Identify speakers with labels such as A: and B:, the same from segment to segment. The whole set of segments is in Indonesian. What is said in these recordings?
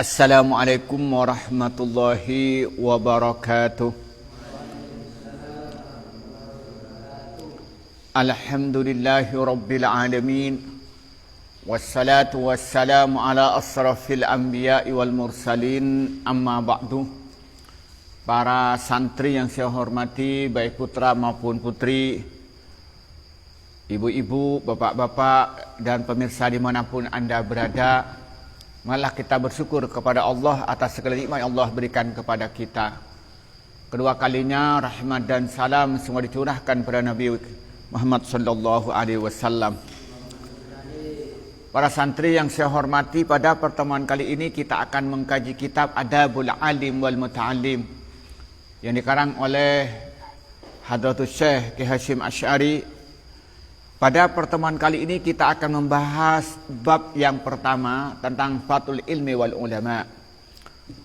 A: Assalamualaikum warahmatullahi wabarakatuh. Alhamdulillahi rabbil alamin. Wassalatu wassalamu ala asrafil anbiya'i wal mursalin. Amma ba'du. Para santri yang saya hormati, baik putra maupun putri, ibu-ibu, bapak-bapak, dan pemirsa dimanapun Anda berada, malah kita bersyukur kepada Allah atas segala nikmat yang Allah berikan kepada kita. Kedua kalinya rahmat dan salam semua dicurahkan pada Nabi Muhammad sallallahu alaihi wasallam. Para santri yang saya hormati, pada pertemuan kali ini kita akan mengkaji kitab Adabul Alim wal Muta'allim yang dikarang oleh Hadratus Syekh Ki Hasyim Asy'ari. Pada pertemuan kali ini kita akan membahas bab yang pertama tentang Fadlul Ilmi wal Ulama,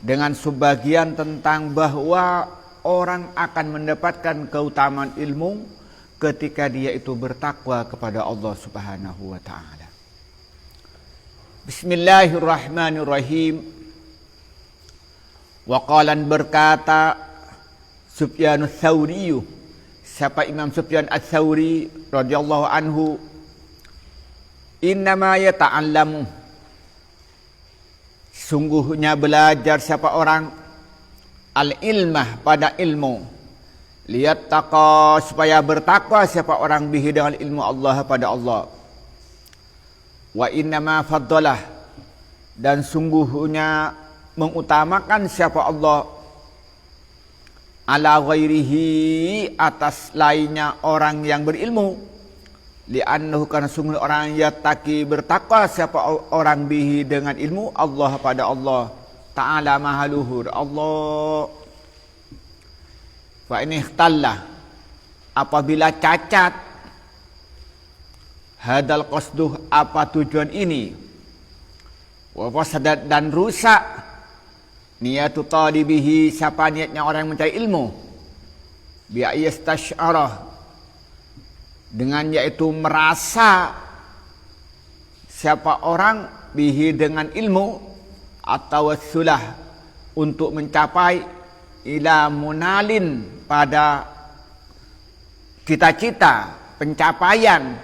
A: dengan subbagian tentang bahwa orang akan mendapatkan keutamaan ilmu ketika dia itu bertakwa kepada Allah Subhanahu wa taala. Bismillahirrahmanirrahim. Waqalan berkata Sufyan Ats-Tsauri, siapa Imam Sufyan Ats-Tsauri radhiyallahu anhu, innama yata'allamu, sungguhnya belajar siapa orang al-ilmah pada ilmu, liyattaqa, supaya bertakwa siapa orang bihi dengan ilmu Allah pada Allah, wa innama faddalah, dan sungguhnya mengutamakan siapa Allah ala ghairihi, atas lainnya orang yang berilmu, li'annahu, karena sungguh orang yattaqi, bertakwa siapa orang bihi dengan ilmu Allah pada Allah ta'ala maha luhur Allah. Fa in ikhtalla, apabila cacat, hadal qasduh, apa tujuan ini, wa fasadat, dan rusak, niyatu talibihi, siapa niatnya orang yang mencari ilmu, bi'ayastash'arah, dengan yaitu merasa siapa orang bihi dengan ilmu, atau wasulah, untuk mencapai ila munalin, pada cita-cita pencapaian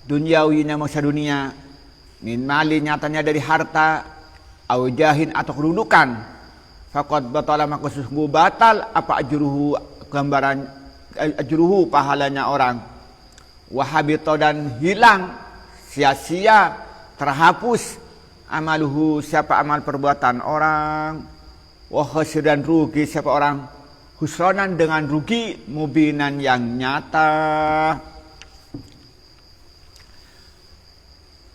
A: duniawinya, masa dunia, min mali, nyatanya dari harta, au jahin, atau kedudukan, faqad batala, maka sungguh batal apa ajruhu, gambaran ajruhu, pahalanya orang, wahabito, dan hilang, sia-sia, terhapus, amaluhu, siapa amal perbuatan orang, wahasir, dan rugi siapa orang, husranan, dengan rugi, mubinan, yang nyata.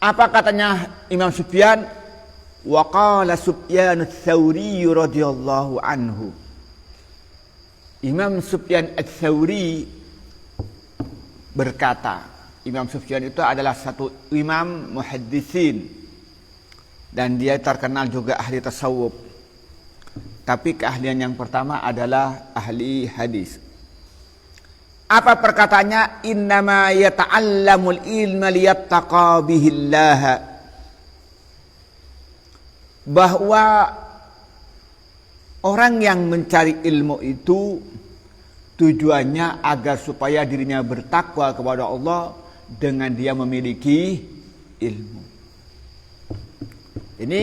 A: Apa katanya Imam Sufyan? Wa qala Sufyan Ats-Tsauri radhiyallahu anhu. Imam Sufyan Ats-Tsauri berkata, Imam Sufyan itu adalah satu imam muhaddisin, dan dia terkenal juga ahli tasawuf. Tapi keahlian yang pertama adalah ahli hadis. Apa perkataannya? Innama yata'allamul ilma liyattaqa bihillaha, bahwa orang yang mencari ilmu itu tujuannya agar supaya dirinya bertakwa kepada Allah dengan dia memiliki ilmu. Ini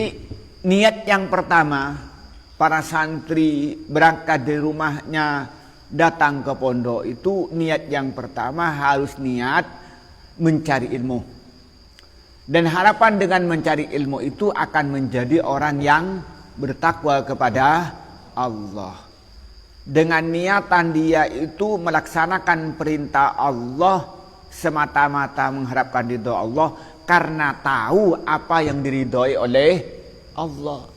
A: niat yang pertama. Para santri berangkat dari rumahnya datang ke pondok itu, niat yang pertama harus niat mencari ilmu. Dan harapan dengan mencari ilmu itu akan menjadi orang yang bertakwa kepada Allah. Dengan niatan dia itu melaksanakan perintah Allah semata-mata mengharapkan ridho Allah, karena tahu apa yang diridhoi oleh Allah.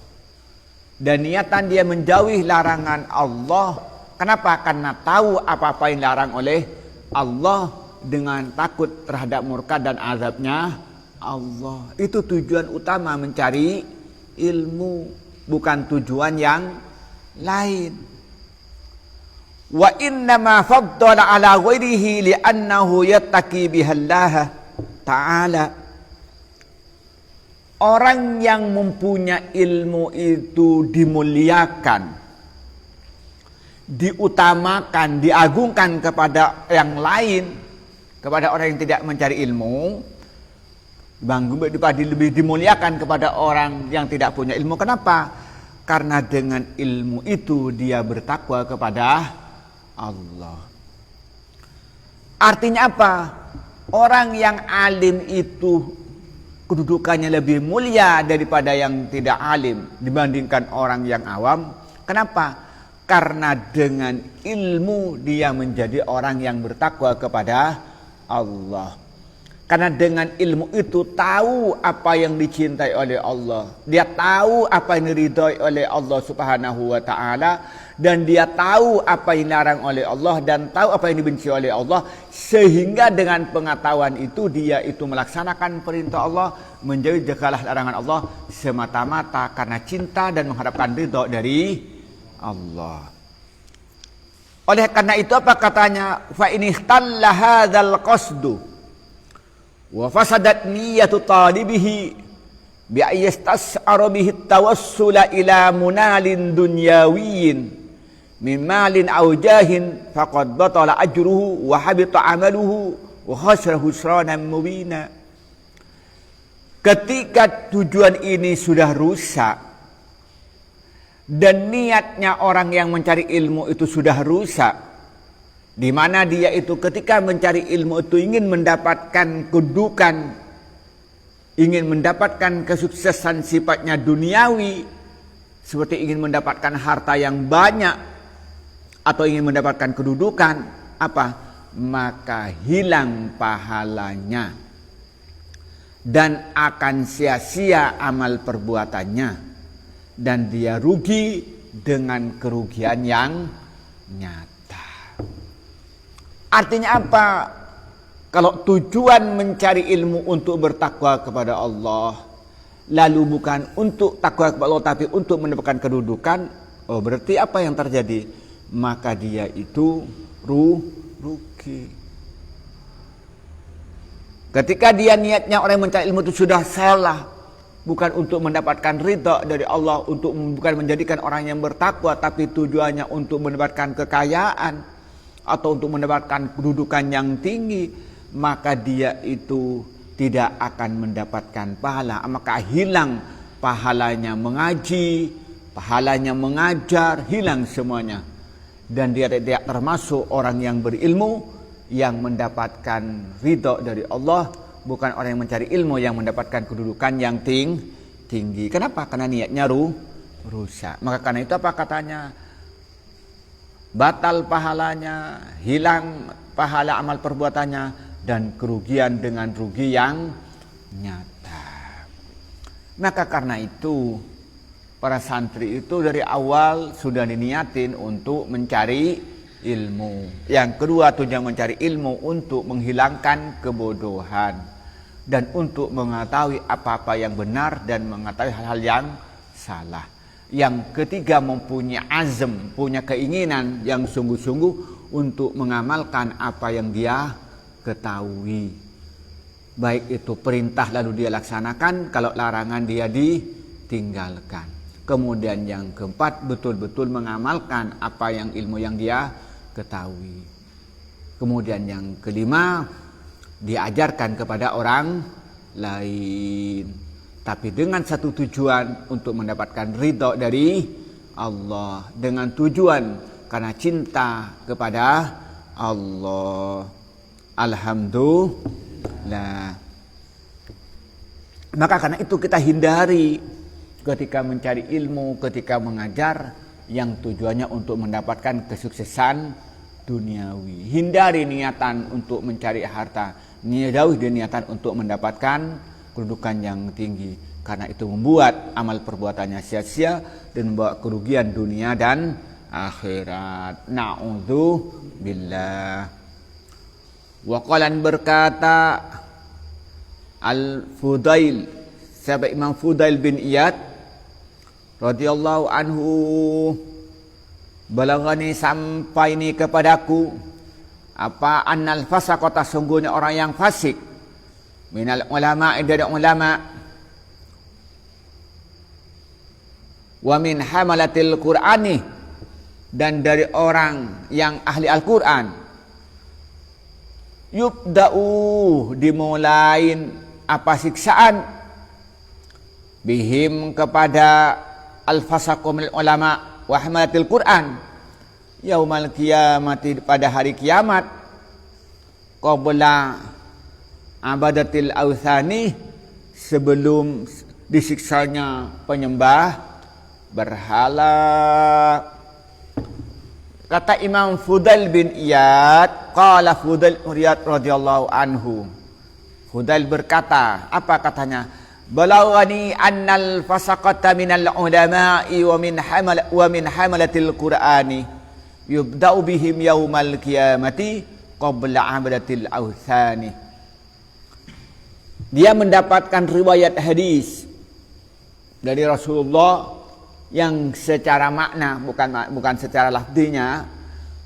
A: Dan niatan dia menjauhi larangan Allah. Kenapa? Karena tahu apa-apa yang dilarang oleh Allah, dengan takut terhadap murka dan azabnya Allah. Itu tujuan utama mencari ilmu, bukan tujuan yang lain. Wa innama faddala ala ghairihi li'annahu yattaqi bihallaha ta'ala. orang yang mempunyai ilmu itu dimuliakan, diutamakan, diagungkan kepada yang lain, kepada orang yang tidak mencari ilmu, lebih dimuliakan kepada orang yang tidak punya ilmu. Kenapa? Karena dengan ilmu itu dia bertakwa kepada Allah. Artinya apa? Orang yang alim itu kedudukannya lebih mulia daripada yang tidak alim dibandingkan orang yang awam. Kenapa? Karena dengan ilmu dia menjadi orang yang bertakwa kepada Allah. Karena dengan ilmu itu tahu apa yang dicintai oleh Allah. Dia tahu apa yang diridhoi oleh Allah Subhanahu wa taala, dan dia tahu apa yang dilarang oleh Allah dan tahu apa yang dibenci oleh Allah, sehingga dengan pengetahuan itu dia itu melaksanakan perintah Allah, menjauhi jagalah larangan Allah semata-mata karena cinta dan mengharapkan ridho dari Allah. Oleh karena itu apa katanya? Fa in ikhtalla hadzal qasdu wa fasadat niyyatu talibihi bi ayastas'ara bihi tawassula ila munalin dunyawiyyin min malin aw jahin faqad batala ajruhu wa habita amaluhu wa khasira husranan mubina. Ketika tujuan ini sudah rusak dan niatnya orang yang mencari ilmu itu sudah rusak, di mana dia itu ketika mencari ilmu itu ingin mendapatkan kedudukan, ingin mendapatkan kesuksesan sifatnya duniawi, seperti ingin mendapatkan harta yang banyak atau ingin mendapatkan kedudukan, apa? Maka hilang pahalanya dan akan sia-sia amal perbuatannya, dan dia rugi dengan kerugian yang nyata. Artinya apa? Kalau tujuan mencari ilmu untuk bertakwa kepada Allah, lalu bukan untuk takwa kepada Allah tapi untuk mendapatkan kedudukan, oh berarti apa yang terjadi? Maka dia itu rugi. Ketika dia niatnya orang yang mencari ilmu itu sudah salah, bukan untuk mendapatkan ridha dari Allah, bukan menjadikan orang yang bertakwa, tapi tujuannya untuk mendapatkan kekayaan atau untuk mendapatkan kedudukan yang tinggi, maka dia itu tidak akan mendapatkan pahala. Maka hilang pahalanya mengaji, pahalanya mengajar, hilang semuanya. Dan dia tidak termasuk orang yang berilmu yang mendapatkan ridha dari Allah, bukan orang yang mencari ilmu yang mendapatkan kedudukan yang tinggi. Kenapa? Karena niatnya rusak. Maka karena itu apa katanya? Batal pahalanya, hilang pahala amal perbuatannya, dan kerugian dengan rugi yang nyata. Maka karena itu para santri itu dari awal sudah diniatin untuk mencari ilmu. Yang kedua, tujuan mencari ilmu untuk menghilangkan kebodohan dan untuk mengetahui apa-apa yang benar dan mengetahui hal-hal yang salah. Yang ketiga, mempunyai azam, punya keinginan yang sungguh-sungguh untuk mengamalkan apa yang dia ketahui. Baik itu perintah lalu dia laksanakan, kalau larangan dia ditinggalkan. Kemudian yang keempat, betul-betul mengamalkan apa yang ilmu yang dia ketahui. Kemudian yang kelima, diajarkan kepada orang lain, tapi dengan satu tujuan untuk mendapatkan ridha dari Allah, dengan tujuan karena cinta kepada Allah. Alhamdulillah. Maka karena itu kita hindari ketika mencari ilmu, ketika mengajar, yang tujuannya untuk mendapatkan kesuksesan duniawi. Hindari niatan untuk mencari harta, jauhi niatan untuk mendapatkan kedudukan yang tinggi, karena itu membuat amal perbuatannya sia-sia dan membawa kerugian dunia dan akhirat. Na'udzubillah. Waqalan berkata Al-Fudail, sahabat Imam Fudail bin Iyad radhiyallahu anhu, balagani sampai ini kepadaku apa annal fasaqata, sungguhnya orang yang fasik, minal ulama, dari ulama, wa min hamalatil Qur'ani, dan dari orang yang ahli Al-Quran. Yubda'u, dimulain apa siksaan, bihim kepada al-fasaqu minal ulama wa hamalatil Qur'an, yaumal qiyamati, pada hari kiamat, qabla abadatil authani, sebelum disiksanya penyembah berhala. Kata Imam Fudail bin Iyad, qala Fudail bin Iyad radhiyallahu anhu, Fudail berkata, apa katanya? Balaghani annal fasaqata minal ulama'i wa min hamalatil Qur'ani yubda'u bihim yaumal qiyamati qabla abadatil authani. Dia mendapatkan riwayat hadis dari Rasulullah yang secara makna, bukan secara lafzinya,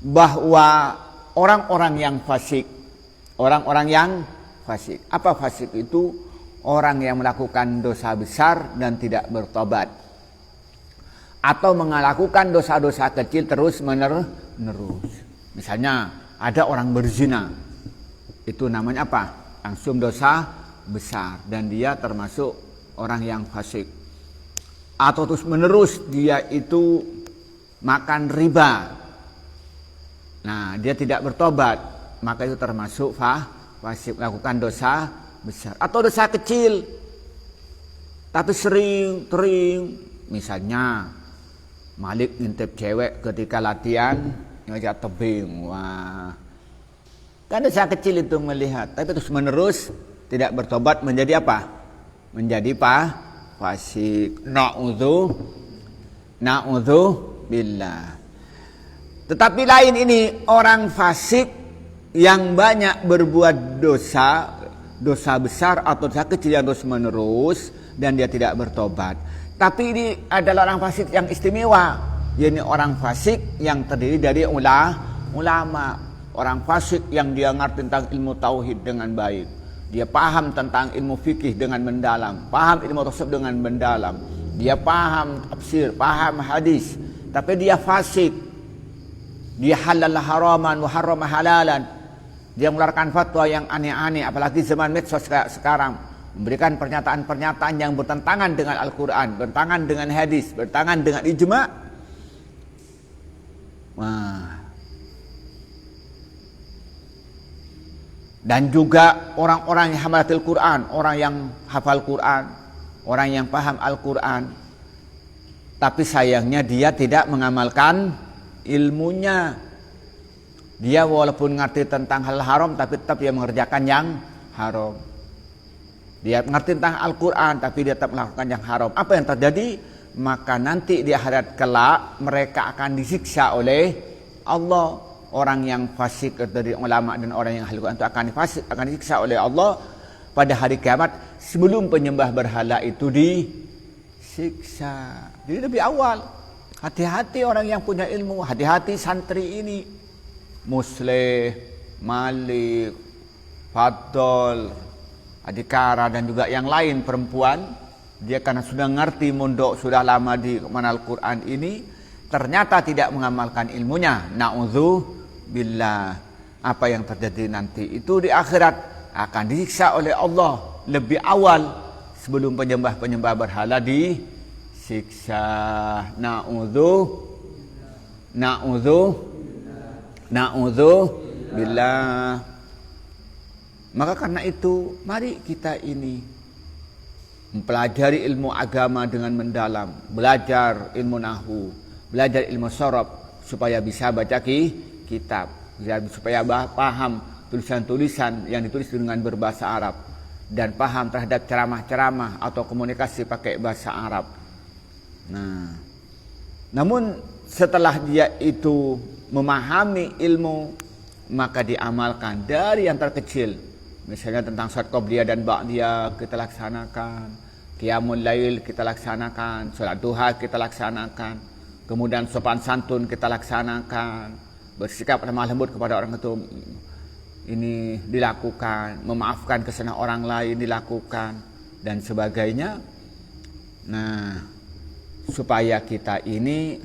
A: bahwa orang-orang yang fasik, apa fasik itu? Orang yang melakukan dosa besar dan tidak bertobat, atau melakukan dosa-dosa kecil terus menerus. Misalnya ada orang berzina, itu namanya apa? Langsung dosa besar, dan dia termasuk orang yang fasik. Atau terus menerus dia itu makan riba, nah dia tidak bertobat, maka itu termasuk fasik, melakukan dosa besar. Atau dosa kecil tapi sering, misalnya Malik ngintip cewek ketika latihan ngajak tebing, wah, kan dosa kecil itu melihat, tapi terus menerus tidak bertobat, menjadi apa? Menjadi fasik. Na'udzu billah. Tetapi lain ini orang fasik yang banyak berbuat dosa besar atau dosa kecil yang terus menerus dan dia tidak bertobat. Tapi ini adalah orang fasik yang istimewa, yakni orang fasik yang terdiri dari ulama, orang fasik yang dia ngerti tentang ilmu tauhid dengan baik. Dia paham tentang ilmu fikih dengan mendalam, paham ilmu tasawuf dengan mendalam, dia paham tafsir, paham hadis, tapi dia fasik. Dia halal haraman wa harrama halalan. Dia mengeluarkan fatwa yang aneh-aneh, apalagi zaman medsos sekarang, memberikan pernyataan-pernyataan yang bertentangan dengan Al-Quran, bertentangan dengan hadis, bertentangan dengan ijma'. Dan juga orang-orang yang hamalatil Quran, orang yang hafal Quran, orang yang paham Al-Quran, tapi sayangnya dia tidak mengamalkan ilmunya. Dia walaupun ngerti tentang hal haram, tapi tetap dia mengerjakan yang haram. Dia mengerti tentang Al-Quran, tapi dia tetap melakukan yang haram. Apa yang terjadi? Maka nanti di akhirat kelak mereka akan disiksa oleh Allah. Orang yang fasik dari ulama dan orang yang ahli Quran itu akan disiksa oleh Allah pada hari kiamat sebelum penyembah berhala itu disiksa. Jadi lebih awal. Hati-hati orang yang punya ilmu, hati-hati santri ini. Musleh, Malik, Fadol, Adikara dan juga yang lain perempuan, dia karena sudah ngerti mondok, sudah lama di mengenal Quran ini, ternyata tidak mengamalkan ilmunya. Na'udzubillah. Apa yang terjadi nanti itu di akhirat akan disiksa oleh Allah lebih awal sebelum penyembah-penyembah berhala disiksa. Na'udzubillah. Maka karena itu mari kita ini mempelajari ilmu agama dengan mendalam, belajar ilmu nahwu, belajar ilmu sorof supaya bisa baca kitab, supaya paham tulisan-tulisan yang ditulis dengan berbahasa Arab dan paham terhadap ceramah-ceramah atau komunikasi pakai bahasa Arab. Nah, namun setelah dia itu memahami ilmu, maka diamalkan dari yang terkecil. Misalnya tentang salat qobliyah dan ba'diyah kita laksanakan, qiyamul lail kita laksanakan, salat duha kita laksanakan, kemudian sopan santun kita laksanakan, bersikap lemah lembut kepada orang itu ini dilakukan, memaafkan kesalahan orang lain dilakukan dan sebagainya. Nah, supaya kita ini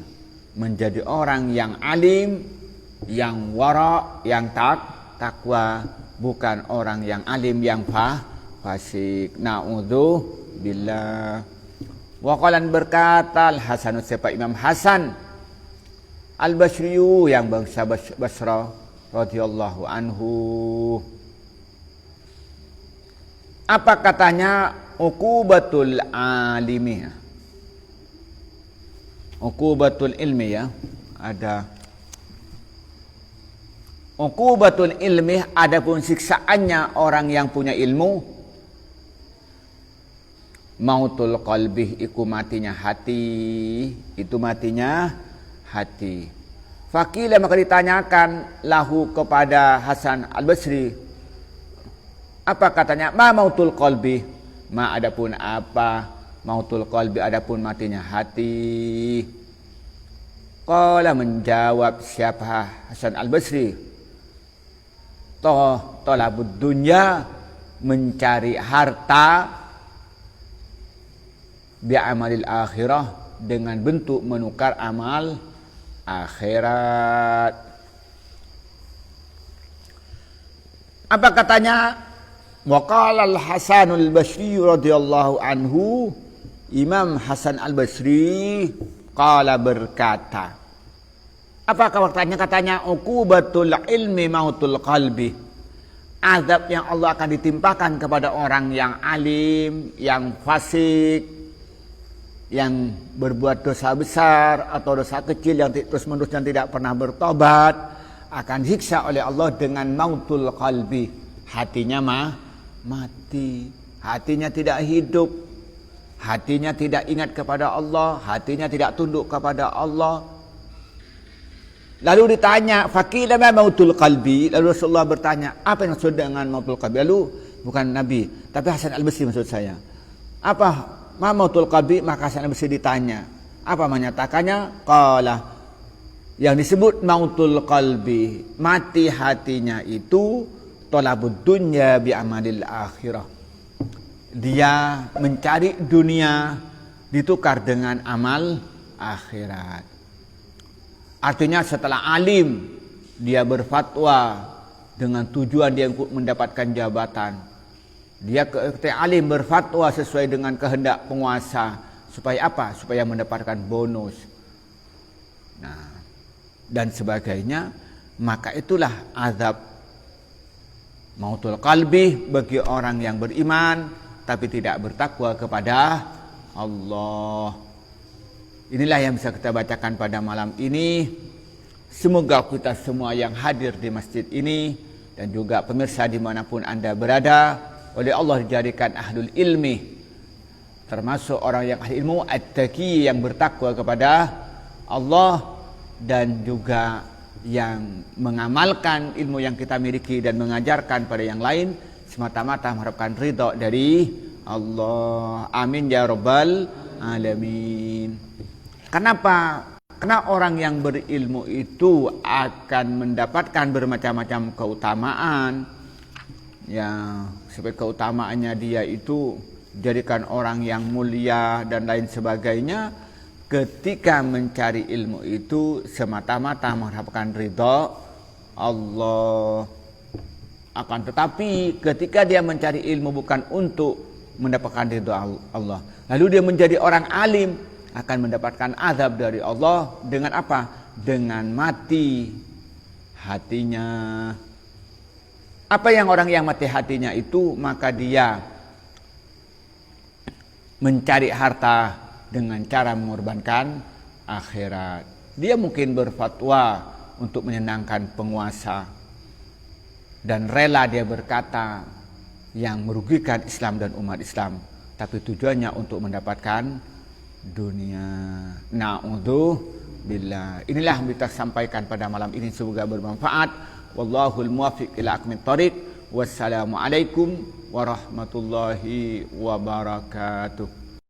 A: menjadi orang yang alim, yang wara, yang takwa, bukan orang yang alim yang fasik. Na'udzubillah. Waqalan berkata Al-Hasan, siapa Imam Hasan Al-Basri yang bangsa Basra radhiyallahu anhu. Apa katanya? Uqubatul alimi. Uqubatul ilmi ya. Ada uqubatul ilmi, adapun siksaannya orang yang punya ilmu. Mautul qalbi, iku matinya hati. Itu matinya hati. Faqila, maka ditanyakan lahu kepada Hasan Al-Basri, apa katanya? Ma mautul qalbi, ma adapun apa mautul qalbi, adapun matinya hati. Qala, menjawab siapa Hasan Al-Basri, tolabud dunya, mencari harta, bi'amalil akhirah, dengan bentuk menukar amal akhirat. Apa katanya? Wa qala Al-Hasanul Basri radhiyallahu anhu, Imam Hasan Al-Basri qala berkata, apa katanya? Uqubatul ilmi mautul qalbi, azab yang Allah akan ditimpakan kepada orang yang alim, yang fasik, yang berbuat dosa besar atau dosa kecil yang terus-menerus dan tidak pernah bertobat, akan disiksa oleh Allah dengan mautul qalbi. Hatinya mati, hatinya tidak hidup, hatinya tidak ingat kepada Allah, hatinya tidak tunduk kepada Allah. Lalu ditanya, faqila ma mautul qalbi, lalu Rasulullah bertanya, apa yang maksud dengan mautul qalbi? Lalu bukan Nabi, tapi Hasan Al-Basri maksud saya. Apa ma mautul qalbi? Maka Hasan Al-Basri ditanya, apa menyatakannya? Qala, yang disebut mautul qalbi, mati hatinya itu tolabud dunya bi amalil akhirah. Dia mencari dunia ditukar dengan amal akhirat. Artinya setelah alim, dia berfatwa dengan tujuan dia mendapatkan jabatan. Dia ketika alim berfatwa sesuai dengan kehendak penguasa. Supaya apa? Supaya mendapatkan bonus. Nah, dan sebagainya. Maka itulah azab mautul qalbi bagi orang yang beriman tapi tidak bertakwa kepada Allah. Inilah yang bisa kita bacakan pada malam ini. Semoga kita semua yang hadir di masjid ini dan juga pemirsa dimanapun Anda berada, oleh Allah dijadikan ahlul ilmi, termasuk orang yang ahli ilmu, at-taqi, yang bertakwa kepada Allah, dan juga yang mengamalkan ilmu yang kita miliki dan mengajarkan pada yang lain semata-mata mengharapkan ridha dari Allah. Amin ya rabbal alamin. Kenapa? Karena orang yang berilmu itu akan mendapatkan bermacam-macam keutamaan. Ya, sebagai keutamaannya dia itu jadikan orang yang mulia dan lain sebagainya. Ketika mencari ilmu itu semata-mata mengharapkan ridha Allah. Akan tetapi ketika dia mencari ilmu bukan untuk mendapatkan ridha Allah, lalu dia menjadi orang alim, akan mendapatkan azab dari Allah dengan apa? Dengan mati hatinya. Apa yang orang yang mati hatinya itu? Maka dia mencari harta dengan cara mengorbankan akhirat. Dia mungkin berfatwa untuk menyenangkan penguasa dan rela dia berkata yang merugikan Islam dan umat Islam, tapi tujuannya untuk mendapatkan dunia. Na'udzubillah. Inilah yang kita sampaikan pada malam ini, semoga bermanfaat. Wallahul muwaffiq ila aqwamit thoriq. Wassalamualaikum warahmatullahi wabarakatuh.